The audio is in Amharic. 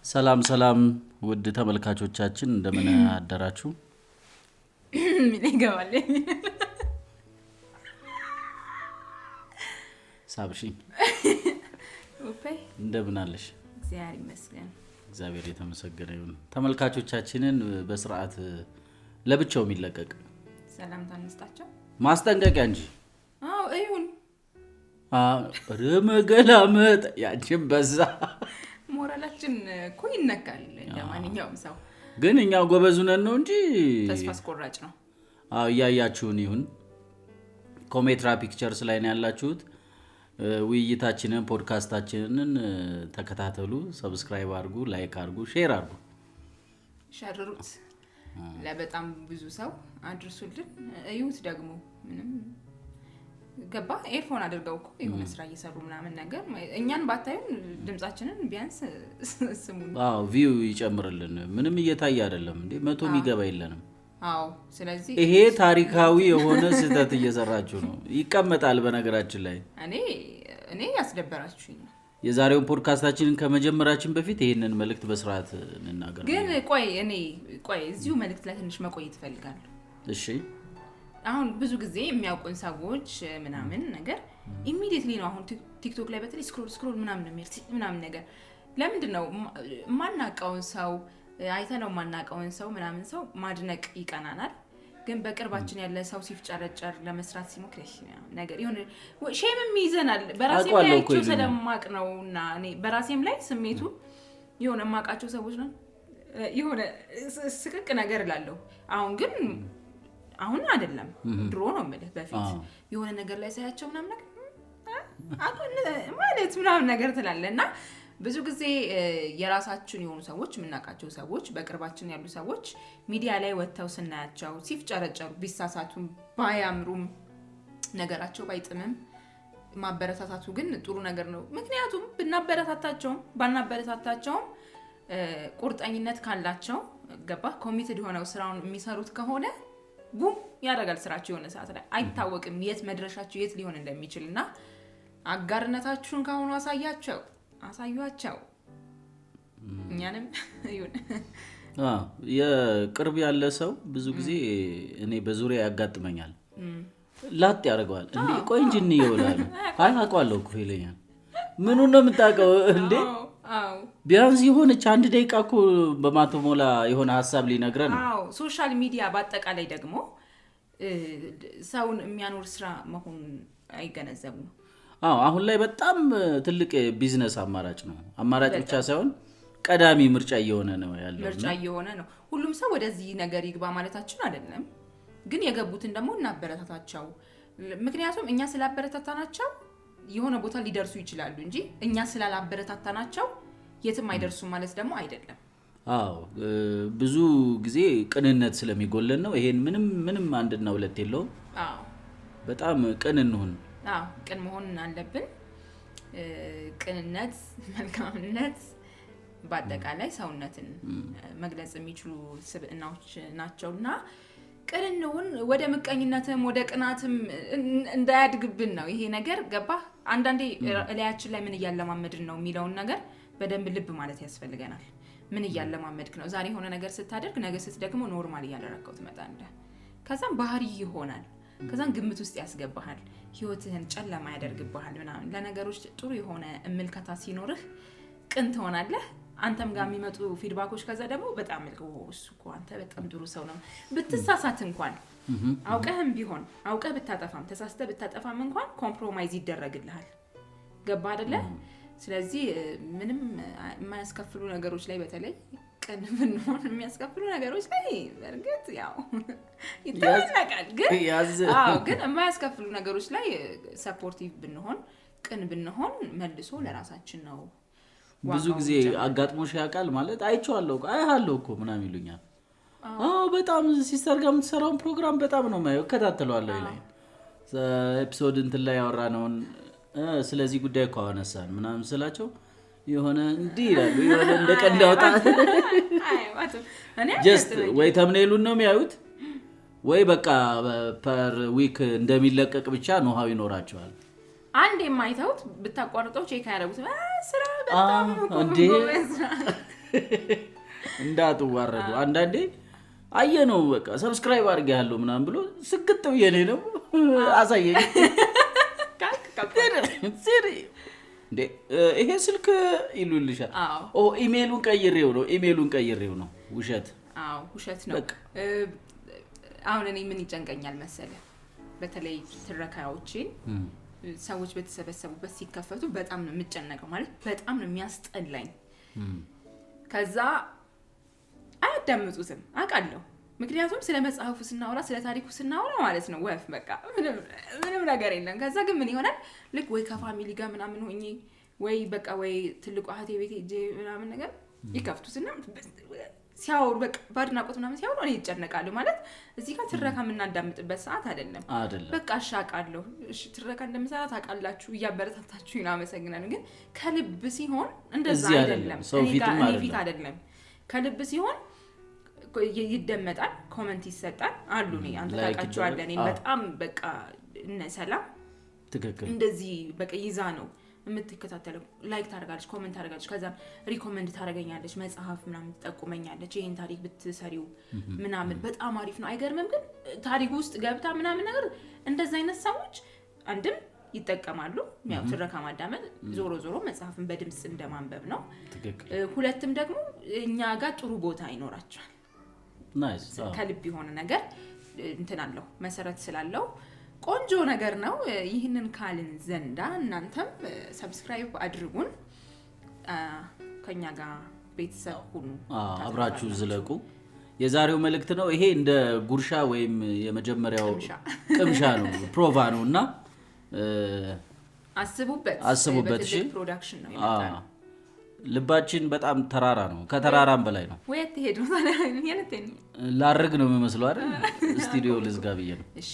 ሰላም ሰላም ውድ ተመልካቾቻችን እንደምን አደራችሁ? ምን ይገባል? ሳብሺ ኦፔ እንደምን አለሽ? እግዚአብሔር ይመስገን። እግዚአብሔር የተመሰገነ ይሁን። ተመልካቾቻችንን በስርዓት ለብቻው የሚለቀቅ ሰላም ታንስታቸው ማስጠንቀቂያ እንጂ ይሁን ረመገላመጥ ያንቺም በዛ ሞራላችን እኮ ይነካል ለማንኛውም ሰው። ግን እኛ ጎበዝ ነን ነው እንጂ ተስፋ አስቆራጭ ነው። ያያችሁን ይሁን ኮሜትራ ፒክቸርስ ላይ ነው ያላችሁት። ውይይታችንን ፖድካስታችንን ተከታተሉ፣ ሰብስክራይብ አድርጉ፣ ላይክ አድርጉ፣ ሼር አድርጉ፣ ሸርሩት ለበጣም ብዙ ሰው አድርሱልን። እዩት ደግሞ ምንም ገባ ኤርፎን አድርገው እኮ የሆነ ስራ እየሰሩ ምናምን ነገር እኛን ባታዩን ድምጻችንን ቢያንስ ስሙን ቪው ይጨምርልን። ምንም እየታየ አይደለም እንዴ 100 የሚገባ የለንም። ስለዚህ ይሄ ታሪካዊ የሆነ ስህተት እየሰራችሁ ነው። ይቀመጣል። በነገራችን ላይ እኔ ያስደበራችሁኝ ነው። የዛሬውን ፖድካስታችንን ከመጀመራችን በፊት ይሄንን መልእክት በስርዓት እንናገር። ግን ቆይ እዚሁ መልእክት ላይ ትንሽ መቆየት እፈልጋለሁ። እሺ አሁን ብዙ ጊዜ የሚያውቁን ሰዎች ምናምን ነገር ኢሚዲየትሊ ነው አሁን ቲክቶክ ላይ በተለይ ስክሮል ምናምን ነገር ለምንድነው ማናቀውን ሰው አይተነው ማናቀውን ሰው ምናምን ሰው ማድነቅ ይቀናናል። ግን በቅርባችን ያለ ሰው ሲፍጨረጨር ለመስራት ሲሞክር ነገር ይሁን ሼምም ይዘናል። በራሴም ላይ አይቼው ስለማቅ ነውና እኔ በራሴም ላይ ስሜቱ የሆነ ማቃቸው ሰዎች ነው የሆነ ስቅቅ ነገር እላለሁ። አሁን አይደለም ድሮ ነው ማለት በፊት የሆነ ነገር ላይ ሳያቸው ምናምን ነገር ማለት ምናምን ነገር ትላለና ብዙ ጊዜ የራሳችን የሆኑ ሰዎች የምናቃቸው ሰዎች በቅርባችን ያሉ ሰዎች ሚዲያ ላይ ወጥተው ስናያቸው ሲፍጨረጨሩ ቢሳሳቱም ባያምሩም ነገራቸው ባይጥምም ማበረታታቱ ግን ጥሩ ነገር ነው። ምክንያቱም ባናበረታታቸውም ቁርጠኝነት ካላቸው ገባ ኮሚትድ ሆነው ስራውን የሚሰሩት ከሆነ ቡም ያደርጋል ስራቸው። የሆነ ሰዓት ላይ አይታወቅም የት መድረሻቸው የት ሊሆን እንደሚችልና አጋርነታችሁን ካሁኑ አሳዩአቸው። እኛንም ይሁን የቅርብ ያለ ሰው ብዙ ጊዜ እኔ በዙሪያ ያጋጥመኛል። ላጥ ያደርገዋል እንዴ ቆይ እንጂ ይወላል አውቃለሁ እኮ ይለኛል። ምኑን ነው የምታውቀው እንዴ? ቢያንስ የሆነች 1 ደቂቃ እኮ በማተሞላ የሆነ ሐሳብ ሊነግረን ነው። ሶሻል ሚዲያ በአጠቃላይ ደግሞ ሰውን የሚያኖር ስራ መሆን አይገነዘቡም። አሁን ላይ በጣም ትልቅ ቢዝነስ አማራጭ ነው። አማራጭ ብቻ ሳይሆን ቀዳሚ ምርጫ እየሆነ ነው ያለው። ሁሉም ሰው ወደዚህ ነገር ይግባ ማለታችን አይደለም፣ ግን የገቡትን ደግሞ እናበረታታቸው። ምክንያቱም እኛ ስላበረታታናቸው የሆነ ቦታ ሊደርሱ ይችላሉ እንጂ እኛ ስላላበረታታናቸው የትም አይደርሱም ማለት ደግሞ አይደለም። ብዙ ጊዜ ቅንነት ስለሚጎለን ነው። ይሄን ምንም አንድና ሁለት የለውም። በጣም ቅን እንሁን። ቅን መሆን አለብን። ቅንነት፣ መልካምነት በአጠቃላይ ሰውነትን መግለጽ የሚችሉ ስብዕናዎች ናቸውና ቅንነውን ወደ ምቀኝነትም ወደ ቅናትም እንዳያድግብን ነው ይሄ ነገር ገባ። አንዳንዴ እላያችን ላይ ምን እያለማመድን ነው የሚለውን ነገር በደንብ ልብ ማለት ያስፈልገናል። ምን እያለማመድክ ነው? ዛሬ የሆነ ነገር ስታደርግ ነገ ስትደግሞ ኖርማል እያደረከው ትመጣለህ። ከዛም ባህሪ ይሆናል። ከዛም ግምት ውስጥ ያስገባሃል። ህይወትህን ጨለማ ያደርግብሃል ምናምን። ለነገሮች ጥሩ የሆነ እምልከታ ሲኖርህ ቅን ትሆናለህ። አንተም ጋር የሚመጡ ፊድባኮች ከዛ ደግሞ በጣም እሱ እኮ አንተ በጣም ጥሩ ሰው ነው። ብትሳሳት እንኳን አውቀህም ቢሆን አውቀህ ብታጠፋም ተሳስተህ ብታጠፋም እንኳን ኮምፕሮማይዝ ይደረግልሃል። ገባ አይደለ? ስለዚህ ምንም የማያስከፍሉ ነገሮች ላይ በተለይ ቅን ብንሆን የሚያስከፍሉ ነገሮች ላይ በእርግጥ ያው ይተናቃል። ግን የማያስከፍሉ ነገሮች ላይ ሰፖርቲቭ ብንሆን ቅን ብንሆን መልሶ ለራሳችን ነው። ብዙ ጊዜ አጋጥሞሽ ያውቃል ማለት አይቼዋለሁ እኮ ምናምን ይሉኛል። በጣም ሲስተር ጋር የምትሰራውን ፕሮግራም በጣም ነው የማየው፣ እከታተለዋለሁ ይላል። ኤፒሶድ እንትን ላይ ያወራነውን ስለዚህ ጉዳይ እኮ አነሳን ምናምን ስላቸው የሆነ እንዲህ ይላሉ። የሆነ እንደ ቀልድ ያወጣል። ጀስት ወይ ተምኔሉን ነው የሚያዩት ወይ በቃ ፐር ዊክ እንደሚለቀቅ ብቻ ኖሃው ይኖራቸዋል። አንድ የማይተውት ብታቋርጠው ቼክ ያደርጉት ስራ በጣም እንዴ እንዳትዋረዱ። አንዳንዴ አየነው በቃ ሰብስክራይብ አድርጌያለሁ ምናምን ብሎ ስግጥ ብዬ ነው አሳየኝ። እንዴ ይሄ ስልክ ይሉልሻል። ኢሜሉን ቀይሬው ነው። ውሸት ነው። አሁን እኔ ምን ይጨንቀኛል መሰለህ፣ በተለይ ትረካዎችን ሰዎች በተሰበሰቡበት ሲከፈቱ በጣም ነው የምጨነቀው። ማለት በጣም ነው የሚያስጠላኝ። ከዛ አያዳምጡትም አውቃለሁ። ምክንያቱም ስለ መጽሐፉ ስናወራ ስለ ታሪኩ ስናወራ ማለት ነው ወፍ በቃ ምንም ነገር የለም። ከዛ ግን ምን ይሆናል ልክ ወይ ከፋሚሊ ጋር ምናምን ሆኜ ወይ በቃ ወይ ትልቁ አህቴ ቤት ሄጄ ምናምን ነገር ይከፍቱትና ሲያወሩ በቃ ባድናቆት ምናምን ሲያወሩ እኔ ይጨነቃለሁ። ማለት እዚህ ጋር ትረካ የምናዳምጥበት ሰዓት አይደለም። በቃ አሻቃለሁ። እሺ ትረካ እንደምሰራ ታውቃላችሁ፣ እያበረታታችሁ እናመሰግናለን። ግን ከልብ ሲሆን እንደዛ አይደለም። እኔ ፊት አይደለም። ከልብ ሲሆን ይደመጣል፣ ኮሜንት ይሰጣል አሉ። እኔ አንተ ታውቃቸዋለህ። እኔ በጣም በቃ እነ ሰላም ትክክል እንደዚህ በቃ ይዛ ነው የምትከታተለው። ላይክ ታደርጋለች፣ ኮሜንት ታደርጋለች፣ ከዛ ሪኮመንድ ታደርገኛለች፣ መጽሐፍ ምናምን ትጠቁመኛለች። ይሄን ታሪክ ብትሰሪው ምናምን በጣም አሪፍ ነው አይገርምም? ግን ታሪኩ ውስጥ ገብታ ምናምን ነገር እንደዛ አይነት ሰዎች አንድም ይጠቀማሉ። ያው ትረካ ማዳመጥ ዞሮ መጽሐፍን በድምጽ እንደማንበብ ነው። ሁለትም ደግሞ እኛ ጋር ጥሩ ቦታ ይኖራቸዋል። ናይስ ከልብ የሆነ ነገር እንትን አለው፣ መሰረት ስላለው ቆንጆ ነገር ነው። ይህንን ካልን ዘንዳ እናንተም ሰብስክራይብ አድርጉን፣ ከኛ ጋር ቤተሰብ ሁኑ፣ አብራችሁ ዝለቁ። የዛሬው መልእክት ነው ይሄ። እንደ ጉርሻ ወይም የመጀመሪያው ቅምሻ ነው፣ ፕሮቫ ነውና አስቡበት። እሺ ፕሮዳክሽን ነው ይመጣል። ልባችን በጣም ተራራ ነው፣ ከተራራም በላይ ነው። ወይት ሄዱ ታዲያ ላርግ ነው የሚመስለው አይደል? ስቱዲዮ ልዝጋ ብዬ ነው። እሺ